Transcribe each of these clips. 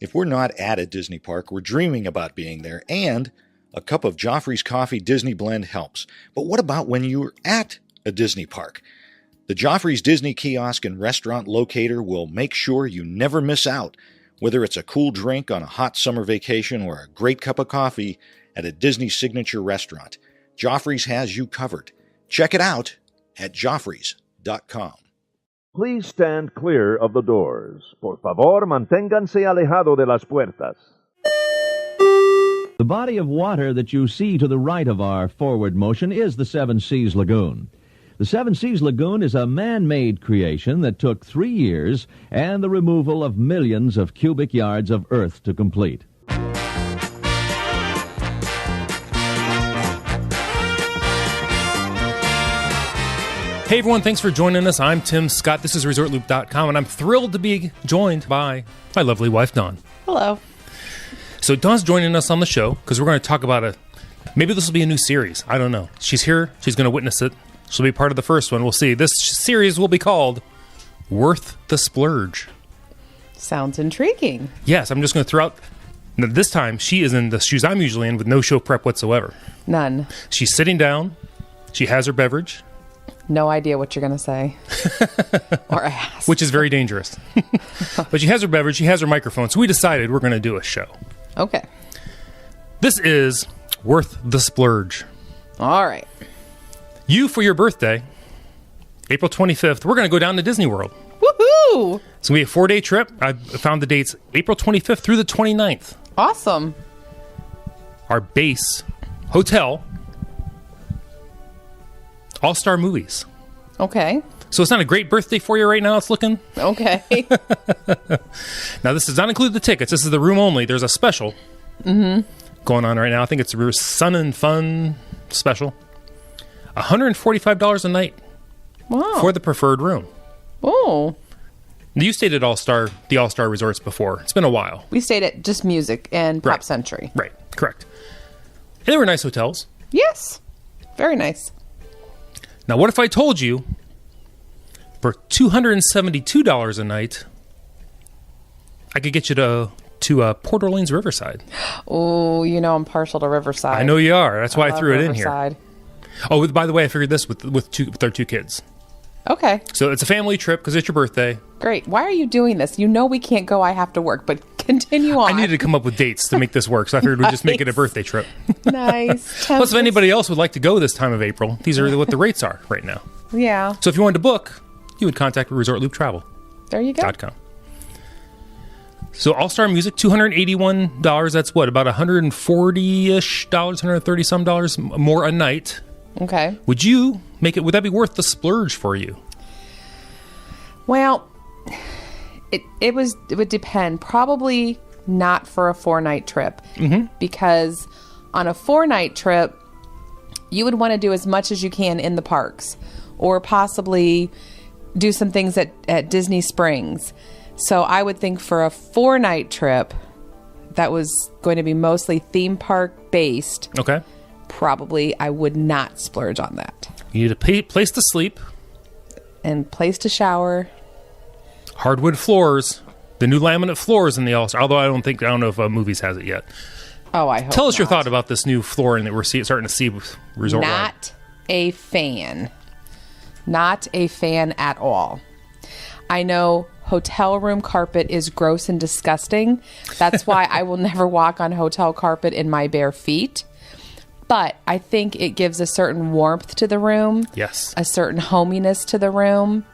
If we're not at a Disney park, we're dreaming about being there, and a cup of Joffrey's Coffee Disney Blend helps. But what about when you're at a Disney park? The Joffrey's Disney Kiosk and Restaurant Locator will make sure you never miss out, whether it's a cool drink on a hot summer vacation or a great cup of coffee at a Disney signature restaurant. Joffrey's has you covered. Check it out at Joffreys.com. Please stand clear of the doors. Por favor, manténganse alejado de las puertas. The body of water that you see to the right of our forward motion is the Seven Seas Lagoon. The Seven Seas Lagoon is a man-made creation that took 3 years and the removal of millions of cubic yards of earth to complete. Hey everyone, thanks for joining us. I'm Tim Scott. This is ResortLoop.com, and I'm thrilled to be joined by my lovely wife, Dawn. Hello. So Dawn's joining us on the show because we're going to talk about maybe this will be a new series. I don't know. She's here. She's going to witness it. She'll be part of the first one. We'll see. This series will be called Worth the Splurge. Sounds intriguing. Yes, I'm just going to throw out. Now, this time, she is in the shoes I'm usually in with no show prep whatsoever. None. She's sitting down. She has her beverage. No idea what you're going to say or ask. Which is very dangerous. But she has her beverage. She has her microphone. So we decided we're going to do a show. Okay. This is Worth the Splurge. All right. You, for your birthday, April 25th, we're going to go down to Disney World. Woohoo! It's going to be a 4-day trip. I found the dates April 25th through the 29th. Awesome. Our base hotel, All-Star Movies. Okay. So it's not a great birthday for you right now, it's looking? Okay. Now, this does not include the tickets. This is the room only. There's a special going on right now. I think it's a Sun and Fun special. $145 a night for the preferred room. Oh. You stayed at the All-Star Resorts before. It's been a while. We stayed at Just Music and Pop Century. Right, correct. And they were nice hotels. Yes. Very nice. Now, what if I told you for $272 a night, I could get you to Port Orleans Riverside? Oh, you know I'm partial to Riverside. I know you are. That's why I threw it in here. Riverside. Oh, by the way, I figured this with our 2 kids. Okay. So it's a family trip because it's your birthday. Great. Why are you doing this? You know we can't go. I have to work, but continue on. I needed to come up with dates to make this work, so I figured we'd just make it a birthday trip. Nice. Plus, if anybody else would like to go this time of April, these are what the rates are right now. Yeah. So if you wanted to book, you would contact ResortLoopTravel.com. There you go. So All-Star Music, $281. That's what, about $140-ish, $130-some more a night. Okay. Would that be worth the splurge for you? Well, it would depend. Probably not for a 4-night trip. Because on a 4-night trip, you would want to do as much as you can in the parks, or possibly do some things at Disney Springs. So I would think for a 4-night trip that was going to be mostly theme park based. Okay. Probably I would not splurge on that. You need a place to sleep. And place to shower. Hardwood floors. The new laminate floors in the All-Star. Although I don't know if Movies has it yet. Oh, I hope Tell us not. your thought about this new flooring that we're starting to see with Resort World. Not a fan. Not a fan at all. I know hotel room carpet is gross and disgusting. That's why I will never walk on hotel carpet in my bare feet. But I think it gives a certain warmth to the room. Yes. A certain hominess to the room.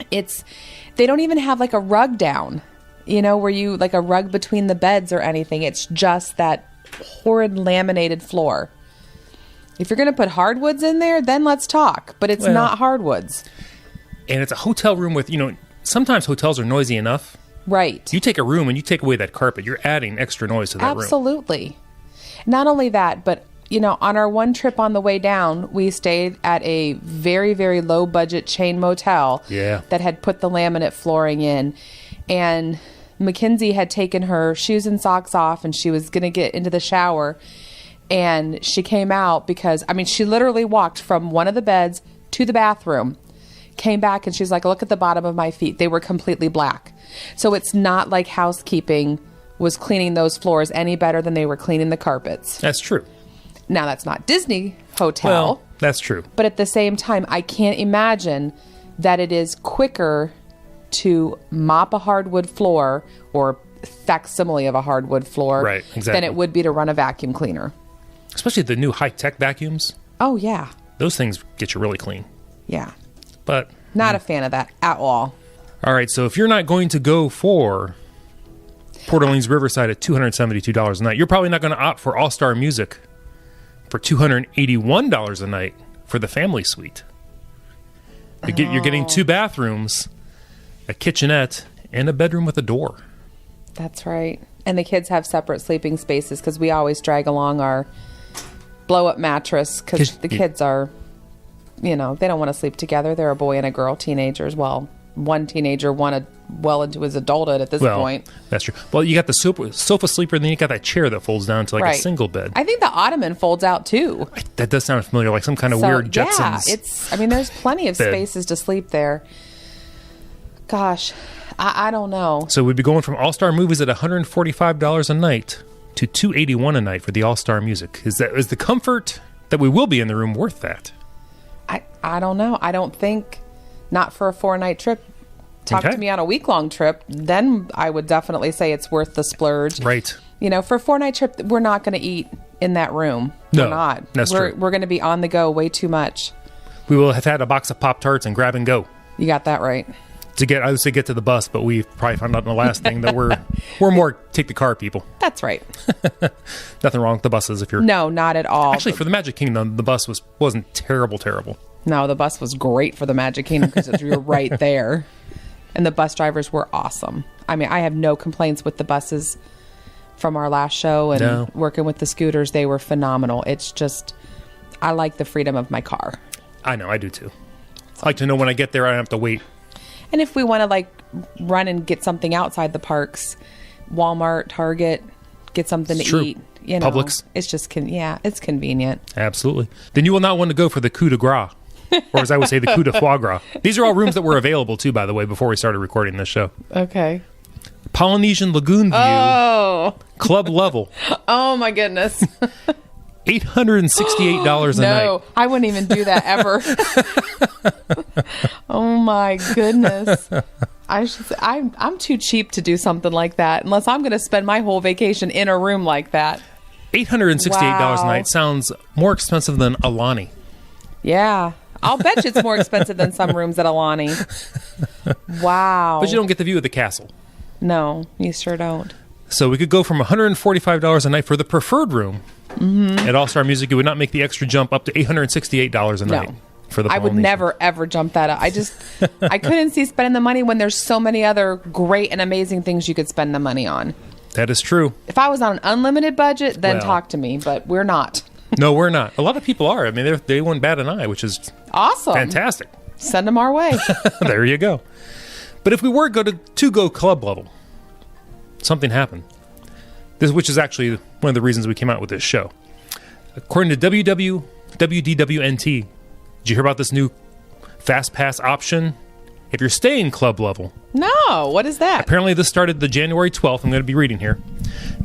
They don't even have like a rug down, where you like a rug between the beds or anything. It's just that horrid laminated floor. If you're going to put hardwoods in there, then let's talk. But it's not hardwoods. And it's a hotel room with, sometimes hotels are noisy enough. Right. You take a room and you take away that carpet, you're adding extra noise to that room. Absolutely. Not only that, but on our one trip on the way down, we stayed at a very, very low budget chain motel that had put the laminate flooring in. And Mackenzie had taken her shoes and socks off and she was going to get into the shower. And she came out because, she literally walked from one of the beds to the bathroom, came back and she's like, look at the bottom of my feet. They were completely black. So it's not like housekeeping was cleaning those floors any better than they were cleaning the carpets. That's true. Now, that's not Disney Hotel. Well, that's true. But at the same time, I can't imagine that it is quicker to mop a hardwood floor or facsimile of a hardwood floor right, exactly. than it would be to run a vacuum cleaner. Especially the new high-tech vacuums. Oh, yeah. Those things get you really clean. Yeah. But not a fan of that at all. All right, so if you're not going to go for Port Orleans Riverside at $272 a night, you're probably not going to opt for All-Star Music for $281 a night for the family suite. You're getting 2 bathrooms, a kitchenette, and a bedroom with a door. That's right. And the kids have separate sleeping spaces because we always drag along our blow-up mattress because the kids are, they don't want to sleep together. They're a boy and a girl, teenagers. Well, one teenager, one well into his adulthood at this point. That's true. Well, you got the sofa sleeper, and then you got that chair that folds down to a single bed. I think the ottoman folds out too. That does sound familiar, like some kind of weird Jetsons. Yeah, there's plenty of spaces to sleep there. Gosh, I don't know. So we'd be going from All-Star Movies at $145 a night to $281 a night for the All-Star Music. Is the comfort that we will be in the room worth that? I don't know. I don't think, not for a 4-night trip. Talk to me on a week-long trip, then I would definitely say it's worth the splurge. Right. For a 4-night trip, we're not going to eat in that room. No, we're not. That's true. We're going to be on the go way too much. We will have had a box of Pop-Tarts and grab and go. You got that right. I would say get to the bus, but we probably found out in the last thing that we're more take the car people. That's right. Nothing wrong with the buses if you're... No, not at all. Actually, for the Magic Kingdom, the bus wasn't terrible. No, the bus was great for the Magic Kingdom because you were right there. And the bus drivers were awesome. I mean, I have no complaints with the buses from our last show and working with the scooters. They were phenomenal. It's just, I like the freedom of my car. I know, I do too. I like to know when I get there, I don't have to wait. And if we want to run and get something outside the parks, Walmart, Target, get something to eat. Publix. It's just, it's convenient. Absolutely. Then you will not want to go for the coup de grace. Or as I would say, the coup de foie gras. These are all rooms that were available, too, by the way, before we started recording this show. Okay. Polynesian Lagoon View. Oh. Club level. Oh, my goodness. $868 a night. No, I wouldn't even do that ever. Oh, my goodness. I'm too cheap to do something like that, unless I'm going to spend my whole vacation in a room like that. $868 a night sounds more expensive than Alani. Yeah. I'll bet you it's more expensive than some rooms at Alani. Wow. But you don't get the view of the castle. No, you sure don't. So we could go from $145 a night for the preferred room at All-Star Music. It would not make the extra jump up to $868 a night for the I would never, ever jump that up. I couldn't see spending the money when there's so many other great and amazing things you could spend the money on. That is true. If I was on an unlimited budget, then talk to me, but we're not. No, we're not. A lot of people are. I mean, they wouldn't bat an eye, which is awesome. Fantastic. Send them our way. There you go. But if we were to go club level, something happened. Which is actually one of the reasons we came out with this show. According to WDWNT, did you hear about this new Fast Pass option? If you're staying club level. No, what is that? Apparently this started the January 12th. I'm going to be reading here.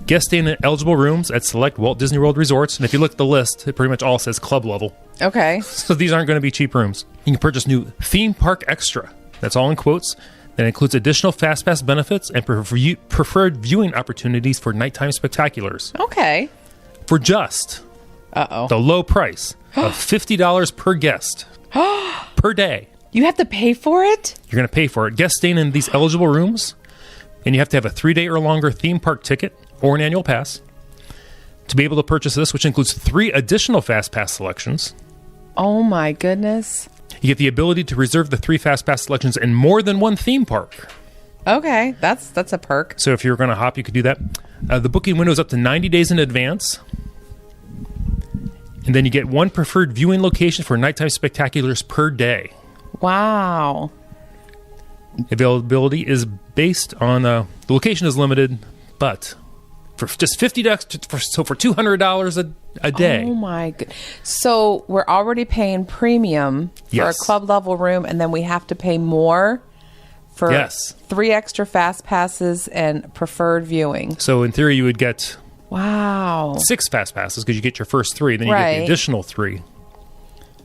Guests staying in eligible rooms at select Walt Disney World resorts. And if you look at the list, it pretty much all says club level. Okay. So these aren't going to be cheap rooms. You can purchase new Theme Park Extra. That's all in quotes. That includes additional Fast Pass benefits and preferred viewing opportunities for nighttime spectaculars. Okay. For just the low price of $50 per guest per day. You have to pay for it? You're going to pay for it. Guests staying in these eligible rooms, and you have to have a 3-day or longer theme park ticket or an annual pass to be able to purchase this, which includes 3 additional Fast Pass selections. Oh, my goodness. You get the ability to reserve the 3 Fast Pass selections in more than one theme park. Okay, that's a perk. So if you're going to hop, you could do that. The booking window is up to 90 days in advance. And then you get 1 preferred viewing location for nighttime spectaculars per day. Wow. Availability is based on the location is limited, but for just $50, so for $200 a day. Oh my god! So we're already paying premium for a club level room, and then we have to pay more for Yes. 3 extra fast passes and preferred viewing. So in theory, you would get Wow. 6 fast passes because you get your first 3, then you get Right. the additional 3.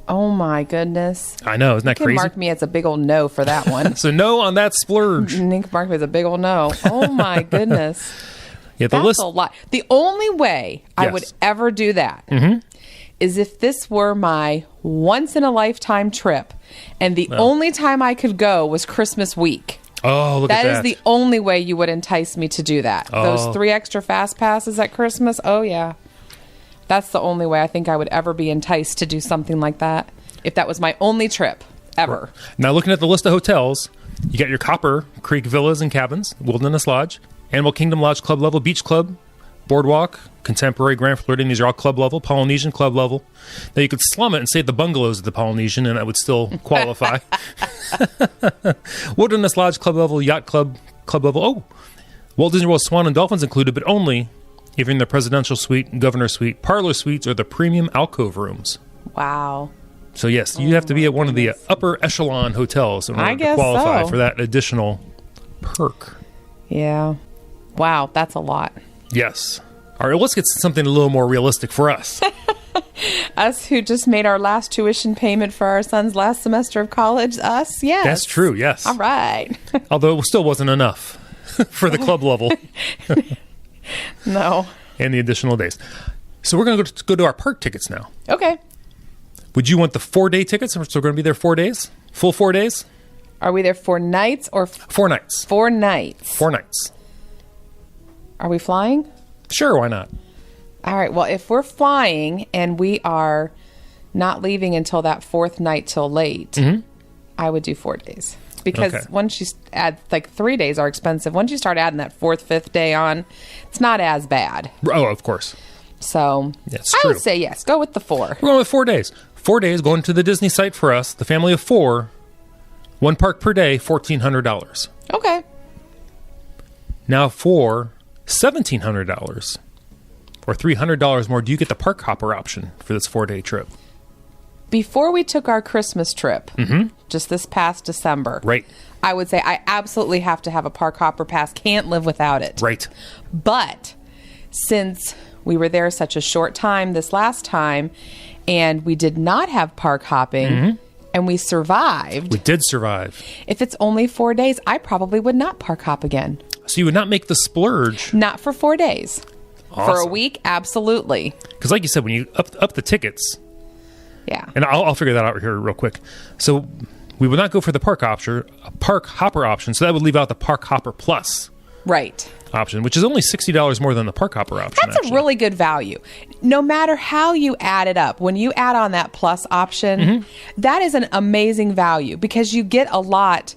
Oh my goodness. I know, isn't that You can crazy? mark me as a big old no for that one. So no on that splurge. Nick marked me as a big old no. Oh my goodness. Yeah, the That's list. a lot. The only way I Yes. would ever do that is if this were my once in a lifetime trip and the only time I could go was Christmas week. Oh, look at That that. is the only way you would entice me to do that. Oh. Those 3 extra fast passes at Christmas. Oh yeah. That's the only way I think I would ever be enticed to do something like that. If that was my only trip ever. Now, looking at the list of hotels, you got your Copper Creek Villas and Cabins, Wilderness Lodge, Animal Kingdom Lodge Club level, Beach Club, Boardwalk, Contemporary, Grand Floridian. These are all club level. Polynesian club level. Now, you could slum it and say the bungalows at the Polynesian, and that would still qualify. Wilderness Lodge Club level, Yacht Club level. Oh, Walt Disney World Swan and Dolphins included, but only if you're in the Presidential Suite, Governor Suite, Parlor Suites, or the Premium Alcove Rooms. Wow. So yes, you have to be at one of the upper echelon hotels in order to guess qualify so. for that additional perk. Yeah. Wow, that's a lot. Yes. All right, let's get something a little more realistic for us. Us who just made our last tuition payment for our son's last semester of college. Us, yes. That's true, yes. All right. Although it still wasn't enough for the club level No. and the additional days. So we're going to go to our park tickets now. Okay. Would you want the 4-day tickets? So we're going to be there 4 days? Full 4 days? Are we there 4 nights or 4 nights. 4 nights? 4 nights. Are we flying? Sure, why not? All right. Well, if we're flying and we are not leaving until that 4th night till late, I would do 4 days. Because Okay. once you add, like 3 days are expensive. Once you start adding that 4th, 5th day on, it's not as bad. Oh, of course. So That's I true. would say yes. Go with the 4. We're going with 4 days. 4 days going to the Disney site for us, the family of 4, 1 park per day, $1,400. Okay. Now for $1,700 or $300 more, do you get the park hopper option for this 4-day trip? Before we took our Christmas trip, just this past December, Right. I would say I absolutely have to have a park hopper pass. Can't live without it. Right. But since we were there such a short time this last time, and we did not have park hopping, and we survived, We did survive. if it's only 4 days, I probably would not park hop again. So you would not make the splurge. Not for 4 days. For a Awesome. week, absolutely. Because like you said, when you up the tickets, Yeah. and I'll figure that out here real quick. So we would not go for the park hopper option, so that would leave out the Park Hopper Plus Right. option, which is only $60 more than the park hopper option. That's actually. a really good value. No matter how you add it up, when you add on that plus option, that is an amazing value because you get a lot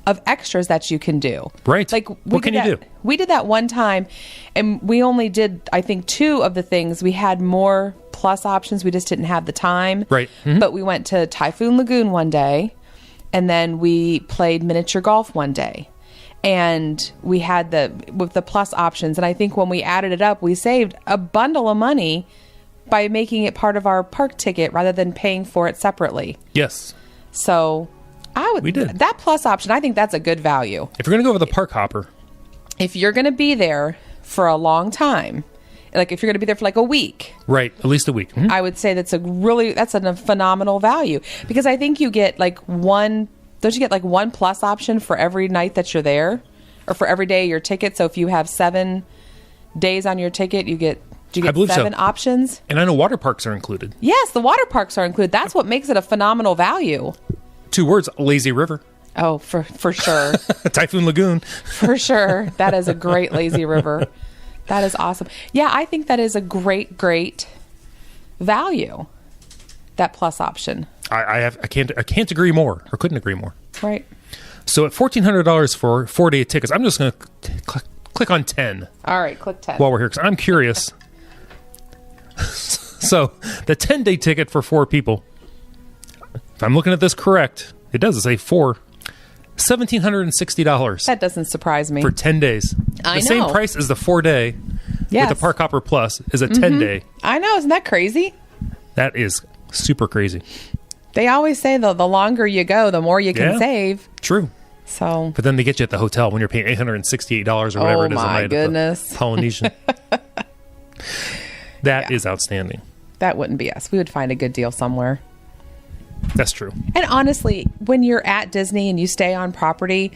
of extras that you can do. Right. Like What can you do? We did that one time and we only did I think 2 of the things. We had more plus options. We just didn't have the time. Right. But we went to Typhoon Lagoon one day and then we played miniature golf one day. And we had with the plus options. And I think when we added it up, we saved a bundle of money by making it part of our park ticket rather than paying for it separately. Yes. So We did. that plus option, I think that's a good value. If you're going to go with the park hopper, If you're going to be there for a long time, like if you're going to be there for like a week, right, at least a week. I would say that's a phenomenal value because I think you get don't you get like 1 plus option for every night that you're there or for every day of your ticket? So if you have 7 days on your ticket, do you get I believe so. 7 options? And I know water parks are included. Yes, the water parks are included. That's what makes it a phenomenal value. 2 words, lazy river. Oh, for sure. Typhoon Lagoon. For sure. That is a great lazy river. That is awesome. Yeah, I think that is a great value. That plus option. I can't agree more, or couldn't agree more. Right. So at $1,400 for 4-day tickets, I'm just going to click on 10 All right, click 10. while we're here because I'm curious. So the 10-day ticket for 4 people, if I'm looking at this correct, it does say $1,760 That doesn't surprise me. for 10 days. I The same know. price as the 4-day Yes. with the Park Hopper Plus is a 10-day. I know, isn't that crazy? That is super crazy. They always say the longer you go, the more you can Yeah. save. True. So, But then they get you at the hotel when you're paying $868 or whatever it is a night. Oh my goodness. At the Polynesian. That is outstanding. That wouldn't be us. We would find a good deal somewhere. That's true. And honestly, when you're at Disney and you stay on property,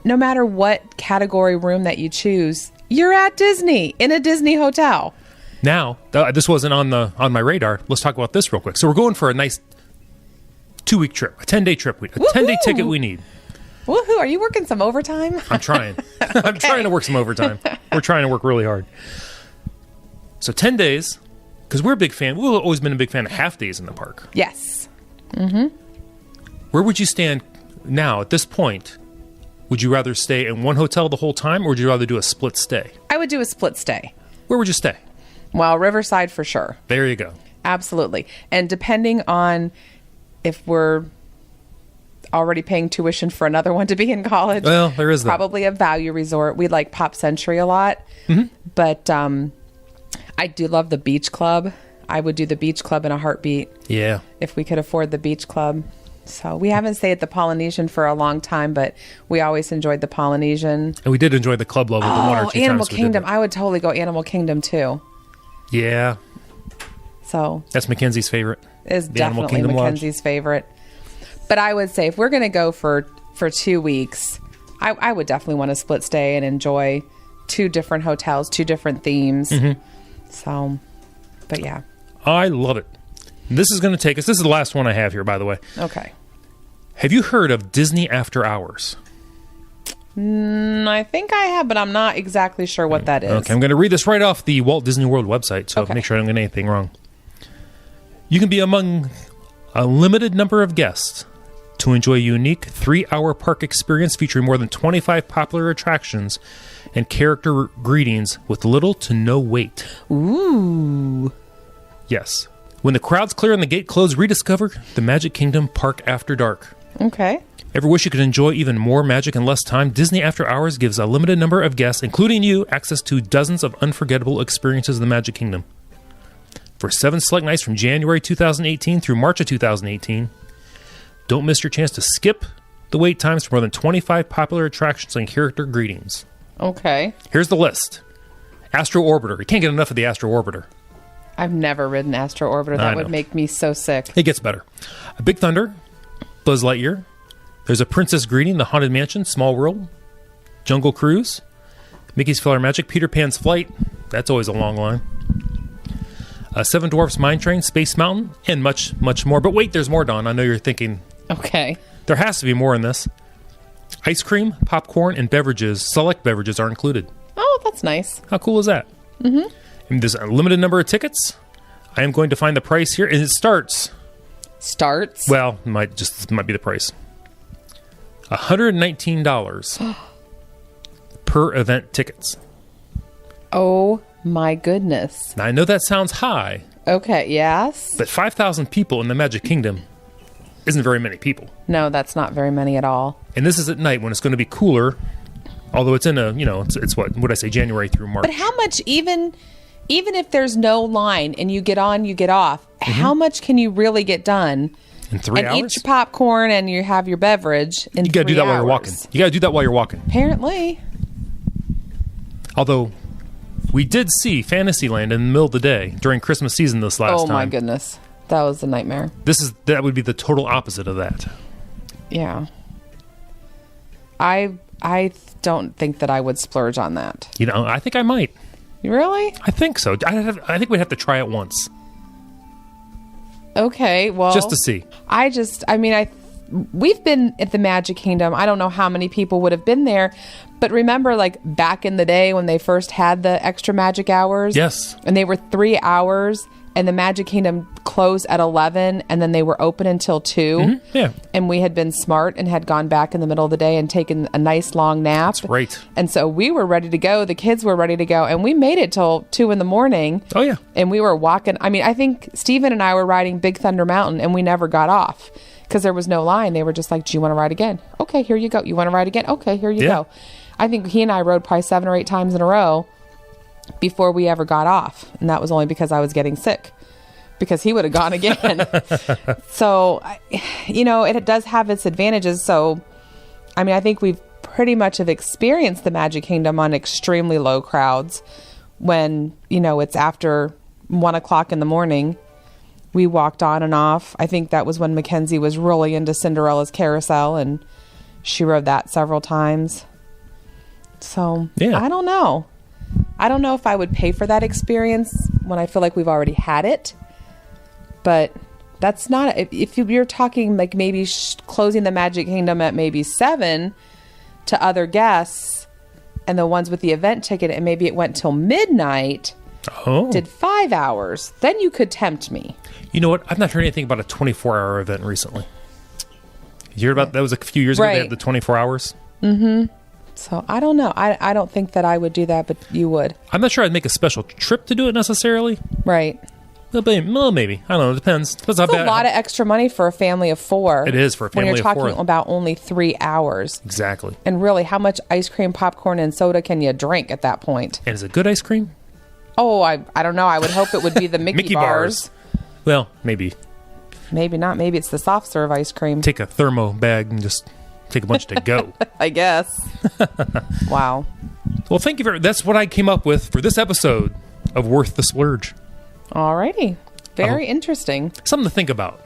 no matter what category room that you choose, you're at Disney in a Disney hotel. Now, this wasn't on my radar. Let's talk about this real quick. So we're going for a nice 2-week trip, a 10-day trip, a 10-day ticket we need. Woohoo! Are you working some overtime? I'm trying. I'm trying to work some overtime. We're trying to work really hard. So 10 days, because we're a big fan. We've always been a big fan of half days in the park. Yes. Where would you stand now at this point? Would you rather stay in one hotel the whole time, or would you rather do a split stay? I would do a split stay. Where would you stay? Well, Riverside for sure. There you go. Absolutely. And depending on if we're already paying tuition for another one to be in college. Well, there is that. Probably a value resort. We like Pop Century a lot. But I do love the beach club. I would do the beach club in a heartbeat. Yeah. If we could afford the beach club. So we haven't stayed at the Polynesian for a long time, but we always enjoyed the Polynesian. And we did enjoy the club level the one or two Animal times we Kingdom. did that. I would totally go Animal Kingdom too. Yeah. So That's Mackenzie's favorite. is The Animal definitely Kingdom Lodge. Mackenzie's favorite. But I would say if we're going to go for 2 weeks, I would definitely want to split stay and enjoy 2 different hotels, 2 different themes. So, but yeah. I love it. This is going to take us. This is the last one I have here, by the way. Okay. Have you heard of Disney After Hours? I think I have, but I'm not exactly sure what that is. Okay, I'm going to read this right off the Walt Disney World website, so Okay. make sure I don't get anything wrong. You can be among a limited number of guests to enjoy a unique 3-hour park experience featuring more than 25 popular attractions and character greetings with little to no wait. Ooh. Yes. When the crowds clear and the gate close, rediscover the Magic Kingdom Park After Dark. Okay. Ever wish you could enjoy even more magic in less time? Disney After Hours gives a limited number of guests, including you, access to dozens of unforgettable experiences in the Magic Kingdom. For 7 select nights from January 2018 through March of 2018, don't miss your chance to skip the wait times for more than 25 popular attractions and character greetings. Okay. Here's the list. Astro Orbiter. You can't get enough of the Astro Orbiter. I've never ridden Astro Orbiter. I That know. would make me so sick. It gets better. A Big Thunder, Buzz Lightyear. There's a Princess Greeting, The Haunted Mansion, Small World, Jungle Cruise, Mickey's Filler Magic, Peter Pan's Flight. That's always a long line. Seven Dwarfs Mine Train, Space Mountain, and much, much more. But wait, there's more, Dawn. I know you're thinking, Okay. there has to be more in this. Ice cream, popcorn, and beverages, select beverages are included. Oh, that's nice. How cool is that? Mm-hmm. And there's a limited number of tickets. I am going to find the price here, and it starts. Starts. Well, might be the price. $119 per event tickets. Oh my goodness. Now I know that sounds high, Okay. Yes. but 5,000 people in the Magic Kingdom isn't very many people. No, that's not very many at all. And this is at night when it's going to be cooler. Although it's in it's what would I say, January through March. But how much, even if there's no line and you get on, you get off, how much can you really get done? In 3 and hours? eat your popcorn and you have your beverage in You got to do 3 that while you're hours. walking. You got to do that while you're walking. Apparently. Although we did see Fantasyland in the middle of the day during Christmas season this last Oh time. my goodness. That was a nightmare. That would be the total opposite of that. Yeah. I don't think that I would splurge on that. You know, I think I might. Really? I think so. I think we'd have to try it once Okay, well. just to see. We've been at the Magic Kingdom. I don't know how many people would have been there, but remember, like back in the day when they first had the extra magic hours? Yes. And they were 3 hours, and the Magic Kingdom closed at 11, and then they were open until 2. Yeah. And we had been smart and had gone back in the middle of the day and taken a nice long nap. That's right. And so we were ready to go. The kids were ready to go, and we made it till 2 in the morning. Oh, yeah. And we were walking. I think Steven and I were riding Big Thunder Mountain, and we never got off because there was no line. They were just like, do you want to ride again? Okay, here you go. You want to ride again? Okay, here you Yeah. go. I think he and I rode probably 7 or 8 times in a row before we ever got off. And that was only because I was getting sick, because he would have gone again. So, it does have its advantages. So I mean, I think we've pretty much have experienced the Magic Kingdom on extremely low crowds when, it's after 1 o'clock in the morning. We walked on and off. I think that was when Mackenzie was really into Cinderella's Carousel, and she rode that several times. So, yeah. I don't know. I don't know if I would pay for that experience when I feel like we've already had it. But that's not... If you're talking like maybe closing the Magic Kingdom at maybe 7 to other guests, and the ones with the event ticket, and maybe it went till midnight... did 5 hours, then you could tempt me. You know what? I've not heard anything about a 24-hour event recently. You heard about that? Was a few years ago. They had the 24 hours. Mm-hmm. So I don't know. I don't think that I would do that, but you would. I'm not sure I'd make a special trip to do it necessarily. Right. Well, maybe. I don't know. It depends. It's a lot of extra money for a family of 4. It is for a family of 4. When you're talking about only 3 hours. Exactly. And really, how much ice cream, popcorn, and soda can you drink at that point? And is it good ice cream? Oh, I don't know. I would hope it would be the Mickey bars. Well, maybe. Maybe not. Maybe it's the soft serve ice cream. Take a thermo bag and just take a bunch to go. I guess. Wow. Well, thank you that's what I came up with for this episode of Worth the Splurge. Alrighty. Very interesting. Something to think about.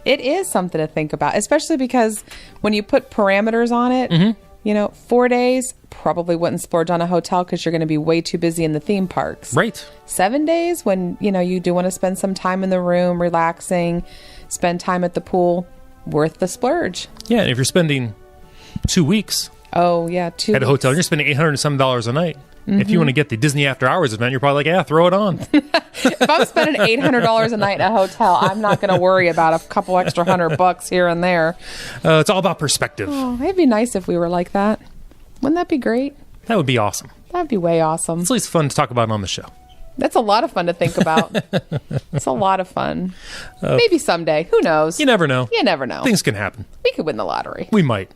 It is something to think about, especially because when you put parameters on it, 4 days, probably wouldn't splurge on a hotel because you're going to be way too busy in the theme parks. Right. 7 days, when, you do want to spend some time in the room, relaxing, spend time at the pool, worth the splurge. Yeah, and if you're spending 2 weeks... Oh, yeah, 2 weeks. At a hotel, you're spending $800 a night. Mm-hmm. If you want to get the Disney After Hours event, you're probably like, throw it on. If I'm spending $800 a night in a hotel, I'm not going to worry about a couple extra $100 here and there. It's all about perspective. Oh, it'd be nice if we were like that. Wouldn't that be great? That would be awesome. That'd be way awesome. It's at least fun to talk about on the show. That's a lot of fun to think about. It's a lot of fun. Maybe someday. Who knows? You never know. You never know. Things can happen. We could win the lottery. We might.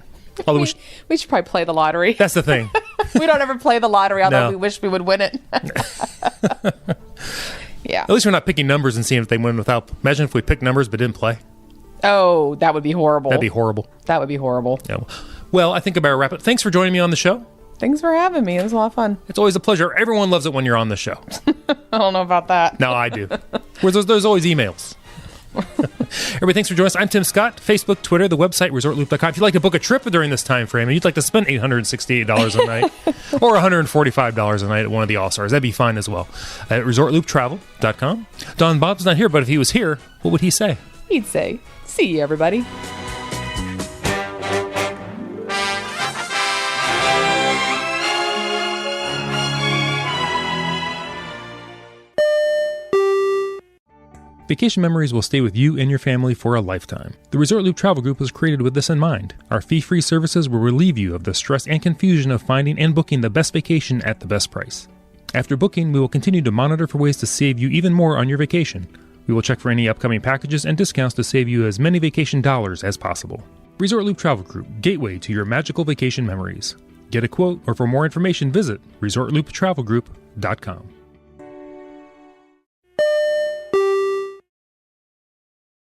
Although we should probably play the lottery. That's the thing. We don't ever play the lottery, although we wish we would win it. Yeah. At least we're not picking numbers and seeing if they win without... Imagine if we picked numbers but didn't play. Oh, that would be horrible. That'd be horrible. That would be horrible. Yeah. Well, I think I better wrap it. Thanks for joining me on the show. Thanks for having me. It was a lot of fun. It's always a pleasure. Everyone loves it when you're on the show. I don't know about that. No, I do. There's always emails. Everybody, thanks for joining us. I'm Tim Scott. Facebook, Twitter, the website, ResortLoop.com. If you'd like to book a trip during this time frame and you'd like to spend $868 a night or $145 a night at one of the All-Stars, that'd be fine as well. At ResortLoopTravel.com. Don Bob's not here, but if he was here, what would he say? He'd say, see you, everybody. Vacation memories will stay with you and your family for a lifetime. The Resort Loop Travel Group was created with this in mind. Our fee-free services will relieve you of the stress and confusion of finding and booking the best vacation at the best price. After booking, we will continue to monitor for ways to save you even more on your vacation. We will check for any upcoming packages and discounts to save you as many vacation dollars as possible. Resort Loop Travel Group, gateway to your magical vacation memories. Get a quote, or for more information, visit ResortLoopTravelGroup.com.